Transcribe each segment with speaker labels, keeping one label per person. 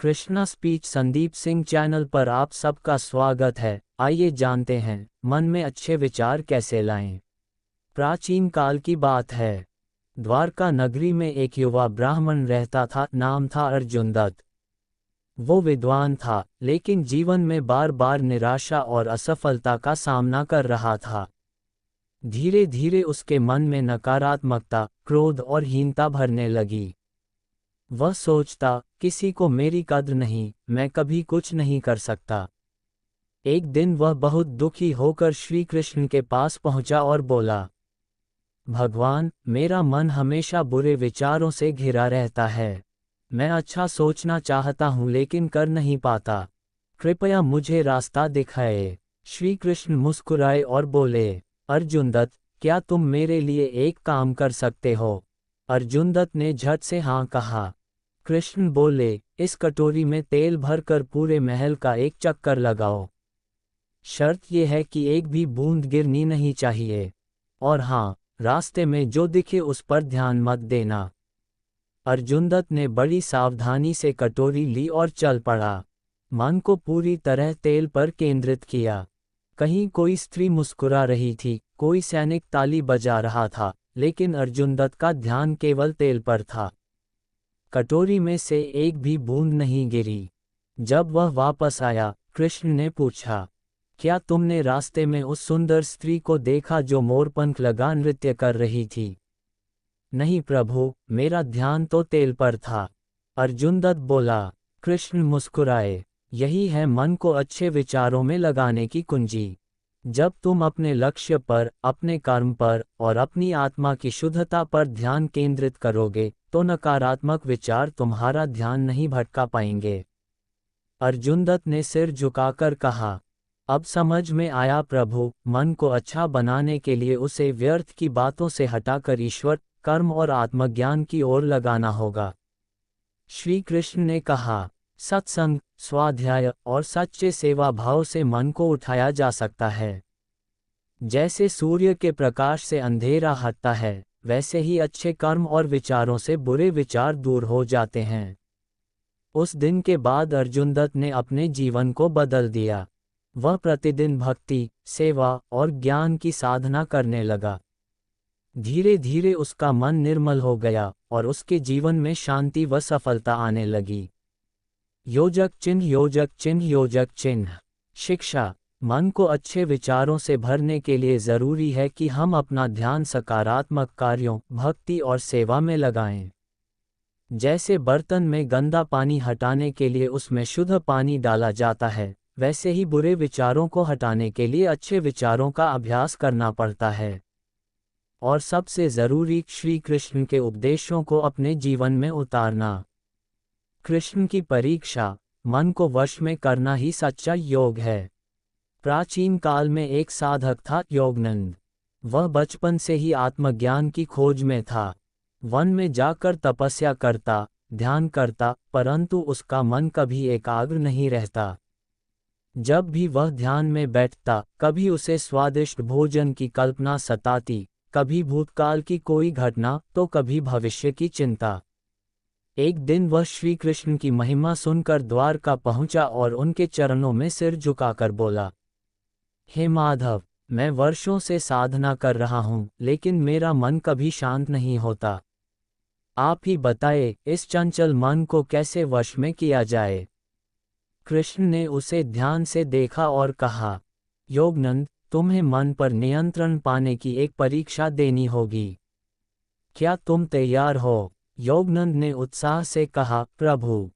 Speaker 1: Krishna speech Sandeep Singh channel पर आप सबका स्वागत है। आइए जानते हैं मन में अच्छे विचार कैसे लाएं। प्राचीन काल की बात है। द्वारका नगरी में एक युवा ब्राह्मण रहता था, नाम था अर्जुन दत्त। वो विद्वान था, लेकिन जीवन में बार बार निराशा और असफलता का सामना कर रहा था। धीरे धीरे उसके मन में नकारात्मकता, क्रोध और हीनता भरने लगी। वह सोचता, किसी को मेरी कद्र नहीं, मैं कभी कुछ नहीं कर सकता। एक दिन वह बहुत दुखी होकर श्री कृष्ण के पास पहुंचा और बोला, भगवान, मेरा मन हमेशा बुरे विचारों से घिरा रहता है। मैं अच्छा सोचना चाहता हूं लेकिन कर नहीं पाता। कृपया मुझे रास्ता दिखाए। श्री कृष्ण मुस्कुराए और बोले, अर्जुन दत्त, क्या तुम मेरे लिए एक काम कर सकते हो? अर्जुन दत्त ने झट से हाँ कहा। कृष्ण बोले, इस कटोरी में तेल भरकर पूरे महल का एक चक्कर लगाओ। शर्त यह है कि एक भी बूंद गिरनी नहीं चाहिए। और हाँ, रास्ते में जो दिखे उस पर ध्यान मत देना। अर्जुन दत्त ने बड़ी सावधानी से कटोरी ली और चल पड़ा। मन को पूरी तरह तेल पर केंद्रित किया। कहीं कोई स्त्री मुस्कुरा रही थी, कोई सैनिक ताली बजा रहा था, लेकिन अर्जुन दत्त का ध्यान केवल तेल पर था। कटोरी में से एक भी बूंद नहीं गिरी। जब वह वापस आया, कृष्ण ने पूछा, क्या तुमने रास्ते में उस सुंदर स्त्री को देखा जो मोरपंख लगा नृत्य कर रही थी? नहीं प्रभु, मेरा ध्यान तो तेल पर था। अर्जुन दत्त बोला। कृष्ण मुस्कुराए। यही है मन को अच्छे विचारों में लगाने की कुंजी। जब तुम अपने लक्ष्य पर, अपने कर्म पर और अपनी आत्मा की शुद्धता पर ध्यान केंद्रित करोगे, तो नकारात्मक विचार तुम्हारा ध्यान नहीं भटका पाएंगे। अर्जुन दत्त ने सिर झुकाकर कहा, अब समझ में आया प्रभु, मन को अच्छा बनाने के लिए उसे व्यर्थ की बातों से हटाकर ईश्वर, कर्म और आत्मज्ञान की ओर लगाना होगा। श्री कृष्ण ने कहा, सत्संग, स्वाध्याय और सच्चे सेवा भाव से मन को उठाया जा सकता है। जैसे सूर्य के प्रकाश से अंधेरा हटता है, वैसे ही अच्छे कर्म और विचारों से बुरे विचार दूर हो जाते हैं। उस दिन के बाद अर्जुन दत्त ने अपने जीवन को बदल दिया। वह प्रतिदिन भक्ति, सेवा और ज्ञान की साधना करने लगा। धीरे धीरे उसका मन निर्मल हो गया और उसके जीवन में शांति व सफलता आने लगी। योजक चिन्ह, योजक चिन्ह, योजक चिन्ह। शिक्षा। मन को अच्छे विचारों से भरने के लिए जरूरी है कि हम अपना ध्यान सकारात्मक कार्यों, भक्ति और सेवा में लगाएं। जैसे बर्तन में गंदा पानी हटाने के लिए उसमें शुद्ध पानी डाला जाता है, वैसे ही बुरे विचारों को हटाने के लिए अच्छे विचारों का अभ्यास करना पड़ता है। और सबसे जरूरी, श्री कृष्ण के उपदेशों को अपने जीवन में उतारना। कृष्ण की परीक्षा, मन को वश में करना ही सच्चा योग है। प्राचीन काल में एक साधक था, योगनंद। वह बचपन से ही आत्मज्ञान की खोज में था। वन में जाकर तपस्या करता, ध्यान करता, परंतु उसका मन कभी एकाग्र नहीं रहता। जब भी वह ध्यान में बैठता, कभी उसे स्वादिष्ट भोजन की कल्पना सताती, कभी भूतकाल की कोई घटना, तो कभी भविष्य की चिंता। एक दिन वह श्री कृष्ण की महिमा सुनकर द्वारका पहुंचा और उनके चरणों में सिर झुकाकर बोला, हे माधव, मैं वर्षों से साधना कर रहा हूं, लेकिन मेरा मन कभी शांत नहीं होता। आप ही बताए, इस चंचल मन को कैसे वश में किया जाए। कृष्ण ने उसे ध्यान से देखा और कहा, योगनंद, तुम्हें मन पर नियंत्रण पाने की एक परीक्षा देनी होगी। क्या तुम तैयार हो? योगनंद ने उत्साह से कहा, प्रभु,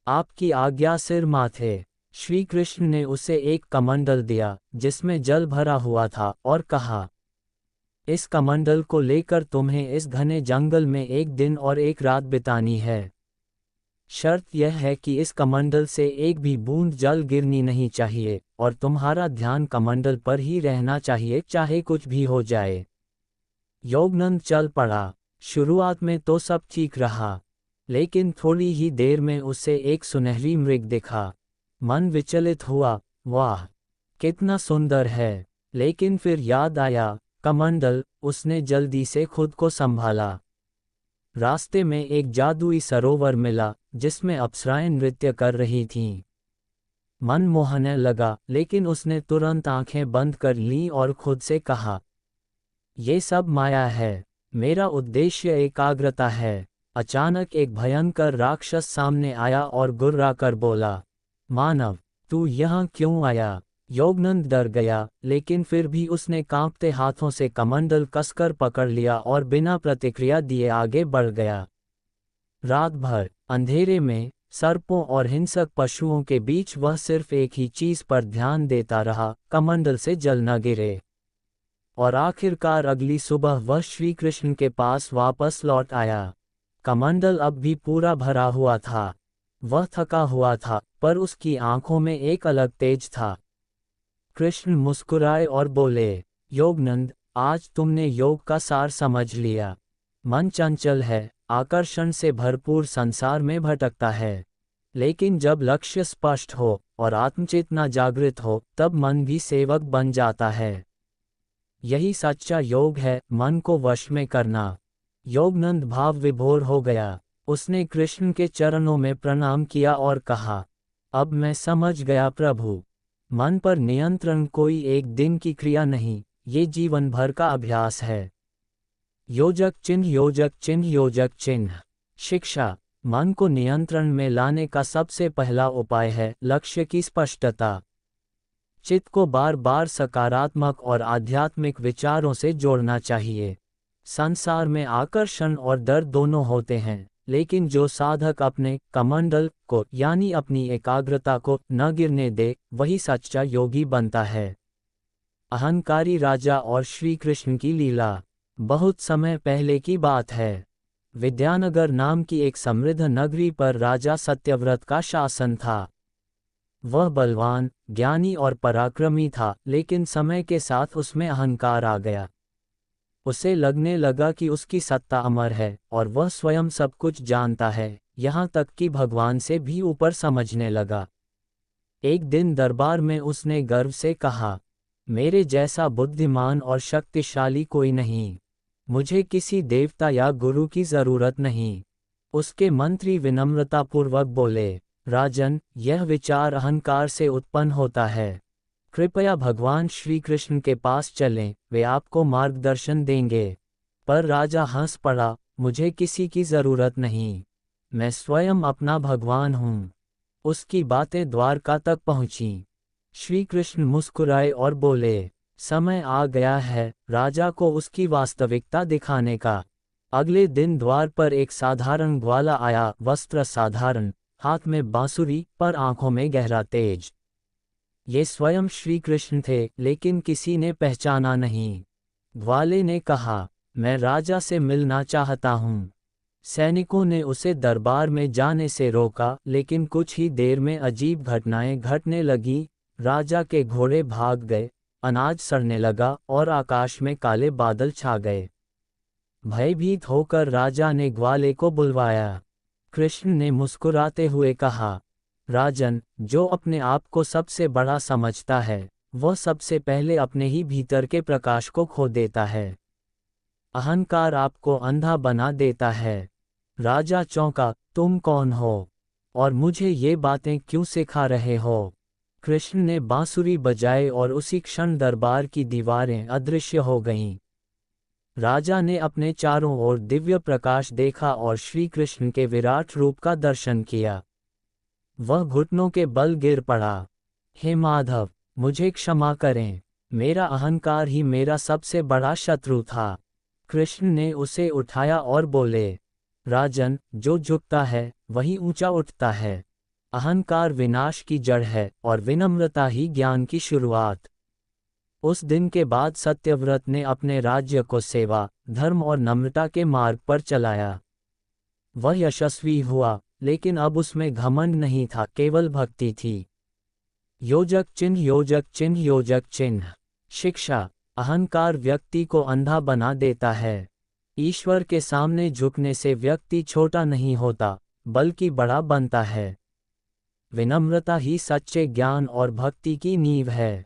Speaker 1: आपकी आज्ञा सिर माथे। श्री कृष्ण ने उसे एक कमंडल दिया, जिसमें जल भरा हुआ था, और कहा, इस कमंडल को लेकर तुम्हें इस घने जंगल में एक दिन और एक रात बितानी है। शर्त यह है कि इस कमंडल से एक भी बूंद जल गिरनी नहीं चाहिए, और तुम्हारा ध्यान कमंडल पर ही रहना चाहिए, चाहे कुछ भी हो जाए। योगनंद चल पड़ा। शुरुआत में तो सब ठीक रहा, लेकिन थोड़ी ही देर में उसे एक सुनहरी मृग दिखा। मन विचलित हुआ, वाह, कितना सुंदर है। लेकिन फिर याद आया, कमंडल। उसने जल्दी से खुद को संभाला। रास्ते में एक जादुई सरोवर मिला जिसमें अप्सराएं नृत्य कर रही थीं। मन मोहने लगा, लेकिन उसने तुरंत आंखें बंद कर लीं और खुद से कहा, ये सब माया है, मेरा उद्देश्य एकाग्रता है। अचानक एक भयंकर राक्षस सामने आया और गुर्राकर बोला, मानव, तू यहाँ क्यों आया? योगनंद डर गया, लेकिन फिर भी उसने कांपते हाथों से कमंडल कसकर पकड़ लिया और बिना प्रतिक्रिया दिए आगे बढ़ गया। रात भर अंधेरे में सर्पों और हिंसक पशुओं के बीच वह सिर्फ एक ही चीज पर ध्यान देता रहा, कमंडल से जल न गिरे। और आखिरकार अगली सुबह वह श्री कृष्ण के पास वापस लौट आया। कमंडल अब भी पूरा भरा हुआ था। वह थका हुआ था, पर उसकी आंखों में एक अलग तेज था। कृष्ण मुस्कुराए और बोले, योगनंद, आज तुमने योग का सार समझ लिया। मन चंचल है, आकर्षण से भरपूर संसार में भटकता है, लेकिन जब लक्ष्य स्पष्ट हो और आत्मचेतना जागृत हो, तब मन भी सेवक बन जाता है। यही सच्चा योग है, मन को वश में करना। योगनंद भाव विभोर हो गया। उसने कृष्ण के चरणों में प्रणाम किया और कहा, अब मैं समझ गया प्रभु। मन पर नियंत्रण कोई एक दिन की क्रिया नहीं, ये जीवन भर का अभ्यास है। योजक चिन्ह योजक चिन्ह योजक चिन्ह। शिक्षा। मन को नियंत्रण में लाने का सबसे पहला उपाय है लक्ष्य की स्पष्टता। चित्त को बार बार सकारात्मक और आध्यात्मिक विचारों से जोड़ना चाहिए। संसार में आकर्षण और डर दोनों होते हैं, लेकिन जो साधक अपने कमंडल को यानी अपनी एकाग्रता को न गिरने दे, वही सच्चा योगी बनता है। अहंकारी राजा और श्री कृष्ण की लीला। बहुत समय पहले की बात है। विद्यानगर नाम की एक समृद्ध नगरी पर राजा सत्यव्रत का शासन था। वह बलवान, ज्ञानी और पराक्रमी था, लेकिन समय के साथ उसमें अहंकार आ गया। उसे लगने लगा कि उसकी सत्ता अमर है और वह स्वयं सब कुछ जानता है, यहाँ तक कि भगवान से भी ऊपर समझने लगा। एक दिन दरबार में उसने गर्व से कहा, मेरे जैसा बुद्धिमान और शक्तिशाली कोई नहीं। मुझे किसी देवता या गुरु की जरूरत नहीं। उसके मंत्री विनम्रतापूर्वक बोले, राजन, यह विचार अहंकार से उत्पन्न होता है। कृपया भगवान श्री कृष्ण के पास चलें, वे आपको मार्गदर्शन देंगे। पर राजा हंस पड़ा, मुझे किसी की जरूरत नहीं। मैं स्वयं अपना भगवान हूँ। उसकी बातें द्वारका तक पहुँचीं। श्री कृष्ण मुस्कुराए और बोले, समय आ गया है राजा को उसकी वास्तविकता दिखाने का। अगले दिन द्वार पर एक साधारण ग्वाला आया, वस्त्र साधारण, हाथ में बांसुरी, पर आंखों में गहरा तेज। ये स्वयं श्री कृष्ण थे, लेकिन किसी ने पहचाना नहीं। ग्वाले ने कहा, मैं राजा से मिलना चाहता हूँ। सैनिकों ने उसे दरबार में जाने से रोका, लेकिन कुछ ही देर में अजीब घटनाएं घटने लगी। राजा के घोड़े भाग गए, अनाज सड़ने लगा और आकाश में काले बादल छा गए। भयभीत होकर राजा ने ग्वाले को बुलवाया। कृष्ण ने मुस्कुराते हुए कहा, राजन, जो अपने आप को सबसे बड़ा समझता है, वह सबसे पहले अपने ही भीतर के प्रकाश को खो देता है। अहंकार आपको अंधा बना देता है। राजा चौंका, तुम कौन हो और मुझे ये बातें क्यों सिखा रहे हो? कृष्ण ने बांसुरी बजाए और उसी क्षण दरबार की दीवारें अदृश्य हो गईं। राजा ने अपने चारों ओर दिव्य प्रकाश देखा और श्री कृष्ण के विराट रूप का दर्शन किया। वह घुटनों के बल गिर पड़ा। हे माधव, मुझे क्षमा करें, मेरा अहंकार ही मेरा सबसे बड़ा शत्रु था। कृष्ण ने उसे उठाया और बोले, राजन, जो झुकता है वही ऊंचा उठता है। अहंकार विनाश की जड़ है और विनम्रता ही ज्ञान की शुरुआत। उस दिन के बाद सत्यव्रत ने अपने राज्य को सेवा, धर्म और नम्रता के मार्ग पर चलाया। वह यशस्वी हुआ, लेकिन अब उसमें घमंड नहीं था, केवल भक्ति थी। योजक चिन्ह योजक चिन्ह योजक चिन्ह। शिक्षा। अहंकार व्यक्ति को अंधा बना देता है। ईश्वर के सामने झुकने से व्यक्ति छोटा नहीं होता, बल्कि बड़ा बनता है। विनम्रता ही सच्चे ज्ञान और भक्ति की नींव है।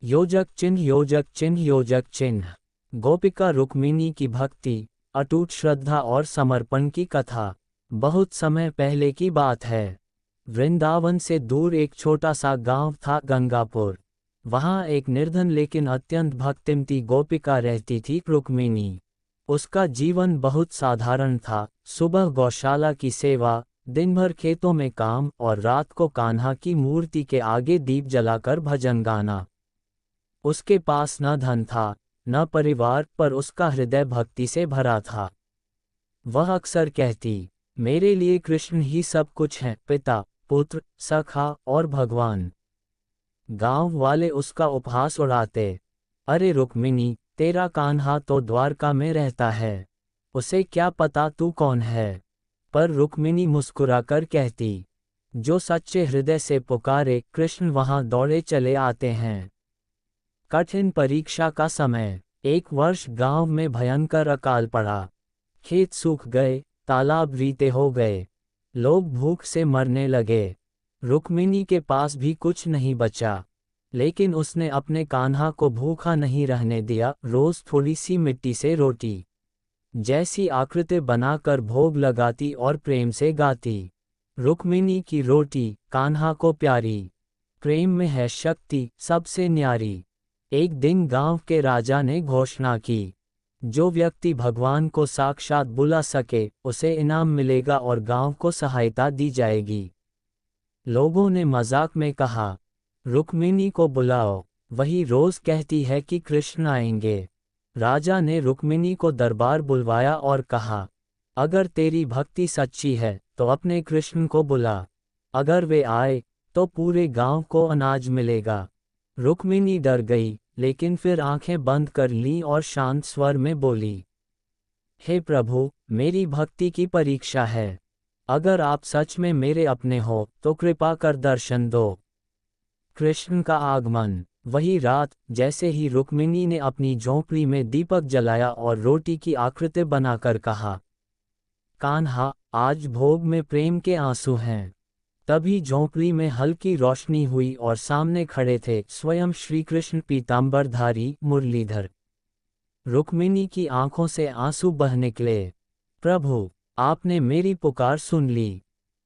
Speaker 1: योजक चिन्ह योजक चिन्ह योजक चिन्ह। गोपिका रुक्मिणी की भक्ति। अटूट श्रद्धा और समर्पण की कथा। बहुत समय पहले की बात है। वृंदावन से दूर एक छोटा सा गांव था, गंगापुर। वहां एक निर्धन लेकिन अत्यंत भक्तिमती गोपिका रहती थी, रुक्मिणी। उसका जीवन बहुत साधारण था। सुबह गौशाला की सेवा, दिन भर खेतों में काम और रात को कान्हा की मूर्ति के आगे दीप जलाकर भजन गाना। उसके पास न धन था, न परिवार, पर उसका हृदय भक्ति से भरा था। वह अक्सर कहती, मेरे लिए कृष्ण ही सब कुछ हैं, पिता, पुत्र, सखा और भगवान। गांव वाले उसका उपहास उड़ाते। अरे रुक्मिणी, तेरा कान्हा तो द्वारका में रहता है, उसे क्या पता तू कौन है। पर रुक्मिणी मुस्कुराकर कहती, जो सच्चे हृदय से पुकारे कृष्ण वहां दौड़े चले आते हैं। कठिन परीक्षा का समय। एक वर्ष गांव में भयंकर अकाल पड़ा। खेत सूख गए, तालाब रीते हो गए, लोग भूख से मरने लगे। रुक्मिणी के पास भी कुछ नहीं बचा, लेकिन उसने अपने कान्हा को भूखा नहीं रहने दिया। रोज थोड़ी सी मिट्टी से रोटी जैसी आकृति बनाकर भोग लगाती और प्रेम से गाती, रुक्मिणी की रोटी कान्हा को प्यारी, प्रेम में है शक्ति सबसे न्यारी। एक दिन गांव के राजा ने घोषणा की, जो व्यक्ति भगवान को साक्षात बुला सके उसे इनाम मिलेगा और गांव को सहायता दी जाएगी। लोगों ने मजाक में कहा, रुक्मिणी को बुलाओ, वही रोज कहती है कि कृष्ण आएंगे। राजा ने रुक्मिणी को दरबार बुलवाया और कहा, अगर तेरी भक्ति सच्ची है तो अपने कृष्ण को बुला, अगर वे आए तो पूरे गांव को अनाज मिलेगा। रुक्मिणी डर गई, लेकिन फिर आंखें बंद कर लीं और शांत स्वर में बोली, हे प्रभु, मेरी भक्ति की परीक्षा है। अगर आप सच में मेरे अपने हो तो कृपा कर दर्शन दो। कृष्ण का आगमन। वही रात, जैसे ही रुक्मिणी ने अपनी झोंपड़ी में दीपक जलाया और रोटी की आकृति बनाकर कहा, कान्हा, आज भोग में प्रेम के आंसू हैं। तभी झोंपड़ी में हल्की रोशनी हुई और सामने खड़े थे स्वयं श्री कृष्ण, पीतांबरधारी, मुरलीधर। रुक्मिणी की आंखों से आंसू बह निकले। प्रभु, आपने मेरी पुकार सुन ली।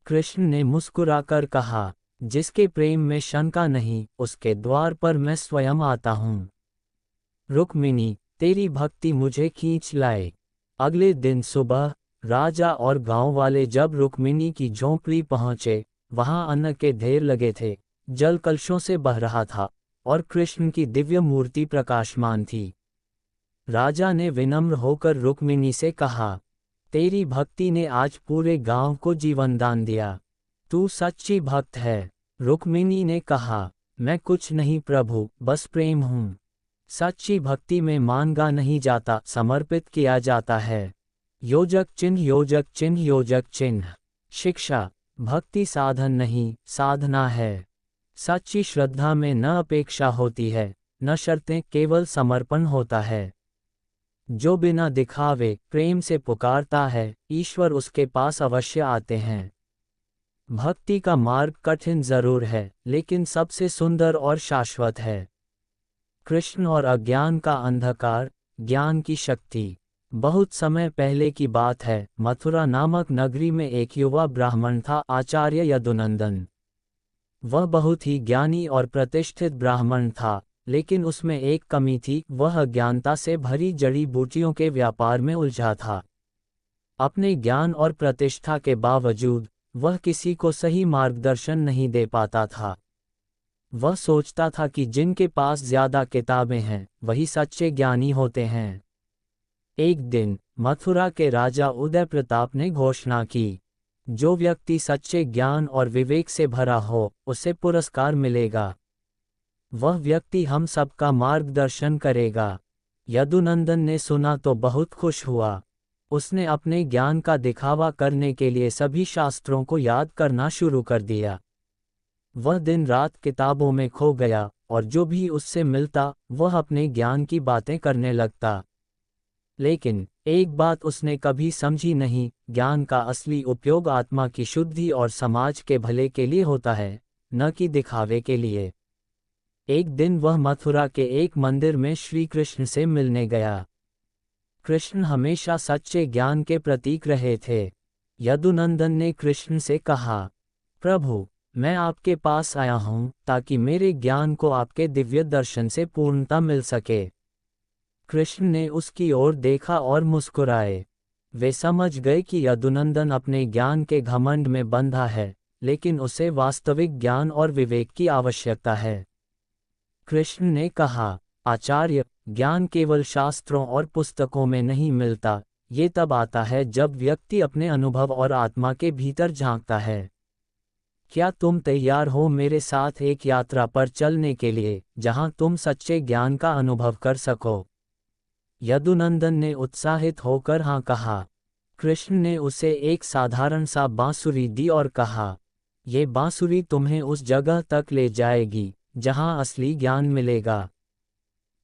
Speaker 1: कृष्ण ने मुस्कुराकर कहा, जिसके प्रेम में शंका नहीं, उसके द्वार पर मैं स्वयं आता हूँ। रुक्मिणी, तेरी भक्ति मुझे खींच लाए। अगले दिन सुबह राजा और गांव वाले जब रुक्मिणी की झोंपड़ी पहुंचे, वहां अन्न के ढेर लगे थे, जल कलशों से बह रहा था और कृष्ण की दिव्य मूर्ति प्रकाशमान थी। राजा ने विनम्र होकर रुक्मिणी से कहा, तेरी भक्ति ने आज पूरे गांव को जीवन दान दिया, तू सच्ची भक्त है। रुक्मिणी ने कहा, मैं कुछ नहीं प्रभु, बस प्रेम हूँ। सच्ची भक्ति में मांगा नहीं जाता, समर्पित किया जाता है। योजक चिन्ह, योजक चिन्ह, योजक चिन्ह। शिक्षा, भक्ति साधन नहीं, साधना है। सच्ची श्रद्धा में न अपेक्षा होती है, न शर्तें, केवल समर्पण होता है। जो बिना दिखावे प्रेम से पुकारता है, ईश्वर उसके पास अवश्य आते हैं। भक्ति का मार्ग कठिन जरूर है, लेकिन सबसे सुंदर और शाश्वत है। कृष्ण और अज्ञान का अंधकार, ज्ञान की शक्ति। बहुत समय पहले की बात है। मथुरा नामक नगरी में एक युवा ब्राह्मण था, आचार्य यदुनंदन। वह बहुत ही ज्ञानी और प्रतिष्ठित ब्राह्मण था, लेकिन उसमें एक कमी थी, वह अज्ञानता से भरी जड़ी बूटियों के व्यापार में उलझा था। अपने ज्ञान और प्रतिष्ठा के बावजूद वह किसी को सही मार्गदर्शन नहीं दे पाता था। वह सोचता था कि जिनके पास ज्यादा किताबें हैं वही सच्चे ज्ञानी होते हैं। एक दिन मथुरा के राजा उदय प्रताप ने घोषणा की, जो व्यक्ति सच्चे ज्ञान और विवेक से भरा हो उसे पुरस्कार मिलेगा। वह व्यक्ति हम सबका मार्गदर्शन करेगा। यदुनंदन ने सुना तो बहुत खुश हुआ। उसने अपने ज्ञान का दिखावा करने के लिए सभी शास्त्रों को याद करना शुरू कर दिया। वह दिन रात किताबों में खो गया और जो भी उससे मिलता वह अपने ज्ञान की बातें करने लगता। लेकिन एक बात उसने कभी समझी नहीं, ज्ञान का असली उपयोग आत्मा की शुद्धि और समाज के भले के लिए होता है, न कि दिखावे के लिए। एक दिन वह मथुरा के एक मंदिर में श्री कृष्ण से मिलने गया। कृष्ण हमेशा सच्चे ज्ञान के प्रतीक रहे थे। यदुनंदन ने कृष्ण से कहा, प्रभु, मैं आपके पास आया हूँ ताकि मेरे ज्ञान को आपके दिव्य दर्शन से पूर्णता मिल सके। कृष्ण ने उसकी ओर देखा और मुस्कुराए। वे समझ गए कि यदुनंदन अपने ज्ञान के घमंड में बंधा है, लेकिन उसे वास्तविक ज्ञान और विवेक की आवश्यकता है। कृष्ण ने कहा, आचार्य, ज्ञान केवल शास्त्रों और पुस्तकों में नहीं मिलता, ये तब आता है जब व्यक्ति अपने अनुभव और आत्मा के भीतर झांकता है। क्या तुम तैयार हो मेरे साथ एक यात्रा पर चलने के लिए, जहां तुम सच्चे ज्ञान का अनुभव कर सको? यदुनंदन ने उत्साहित होकर हाँ कहा। कृष्ण ने उसे एक साधारण सा बांसुरी दी और कहा, ये बांसुरी तुम्हें उस जगह तक ले जाएगी जहां असली ज्ञान मिलेगा।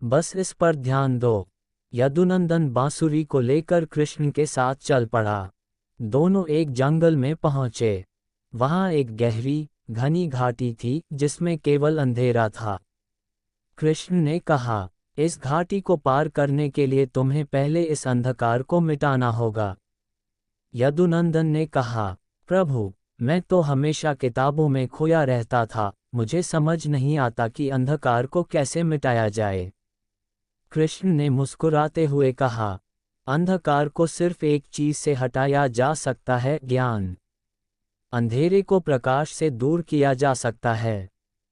Speaker 1: बस इस पर ध्यान दो। यदुनंदन बांसुरी को लेकर कृष्ण के साथ चल पड़ा। दोनों एक जंगल में पहुंचे। वहां एक गहरी, घनी घाटी थी जिसमें केवल अंधेरा था। कृष्ण ने कहा, इस घाटी को पार करने के लिए तुम्हें पहले इस अंधकार को मिटाना होगा। यदुनंदन ने कहा, प्रभु, मैं तो हमेशा किताबों में खोया रहता था, मुझे समझ नहीं आता कि अंधकार को कैसे मिटाया जाए। कृष्ण ने मुस्कुराते हुए कहा, अंधकार को सिर्फ एक चीज से हटाया जा सकता है, ज्ञान। अंधेरे को प्रकाश से दूर किया जा सकता है।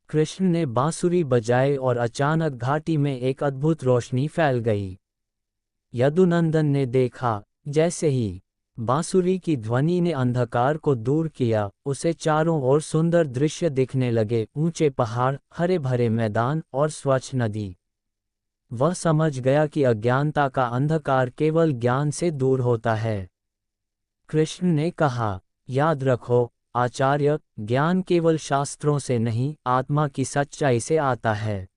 Speaker 1: कृष्ण ने बांसुरी बजाई और अचानक घाटी में एक अद्भुत रोशनी फैल गई। यदुनंदन ने देखा, जैसे ही बांसुरी की ध्वनि ने अंधकार को दूर किया, उसे चारों ओर सुंदर दृश्य दिखने लगे, ऊंचे पहाड़, हरे भरे मैदान और स्वच्छ नदी। वह समझ गया कि अज्ञानता का अंधकार केवल ज्ञान से दूर होता है। कृष्ण ने कहा, याद रखो आचार्य, ज्ञान केवल शास्त्रों से नहीं, आत्मा की सच्चाई से आता है।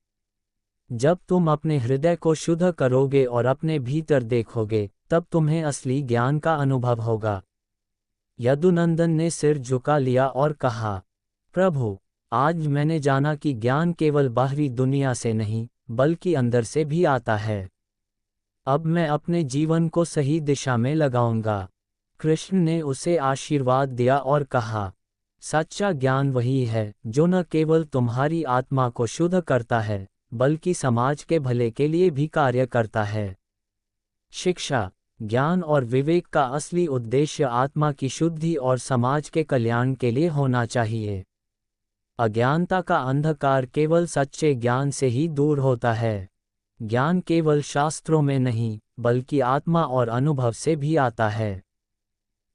Speaker 1: जब तुम अपने हृदय को शुद्ध करोगे और अपने भीतर देखोगे, तब तुम्हें असली ज्ञान का अनुभव होगा। यदुनंदन ने सिर झुका लिया और कहा, प्रभु, आज मैंने जाना कि ज्ञान केवल बाहरी दुनिया से नहीं, बल्कि अंदर से भी आता है। अब मैं अपने जीवन को सही दिशा में लगाऊंगा। कृष्ण ने उसे आशीर्वाद दिया और कहा, सच्चा ज्ञान वही है जो न केवल तुम्हारी आत्मा को शुद्ध करता है, बल्कि समाज के भले के लिए भी कार्य करता है। शिक्षा, ज्ञान और विवेक का असली उद्देश्य आत्मा की शुद्धि और समाज के कल्याण के लिए होना चाहिए। अज्ञानता का अंधकार केवल सच्चे ज्ञान से ही दूर होता है। ज्ञान केवल शास्त्रों में नहीं, बल्कि आत्मा और अनुभव से भी आता है।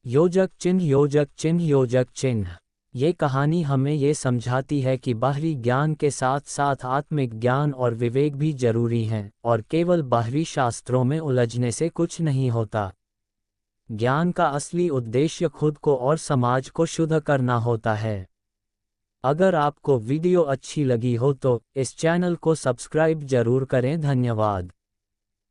Speaker 1: योजक चिन्ह, योजक चिन्ह, योजक चिन्ह। ये कहानी हमें ये समझाती है कि बाहरी ज्ञान के साथ साथ आत्मिक ज्ञान और विवेक भी जरूरी हैं, और केवल बाहरी शास्त्रों में उलझने से कुछ नहीं होता। ज्ञान का असली उद्देश्य खुद को और समाज को शुद्ध करना होता है। अगर आपको वीडियो अच्छी लगी हो तो इस चैनल को सब्सक्राइब जरूर करें। धन्यवाद।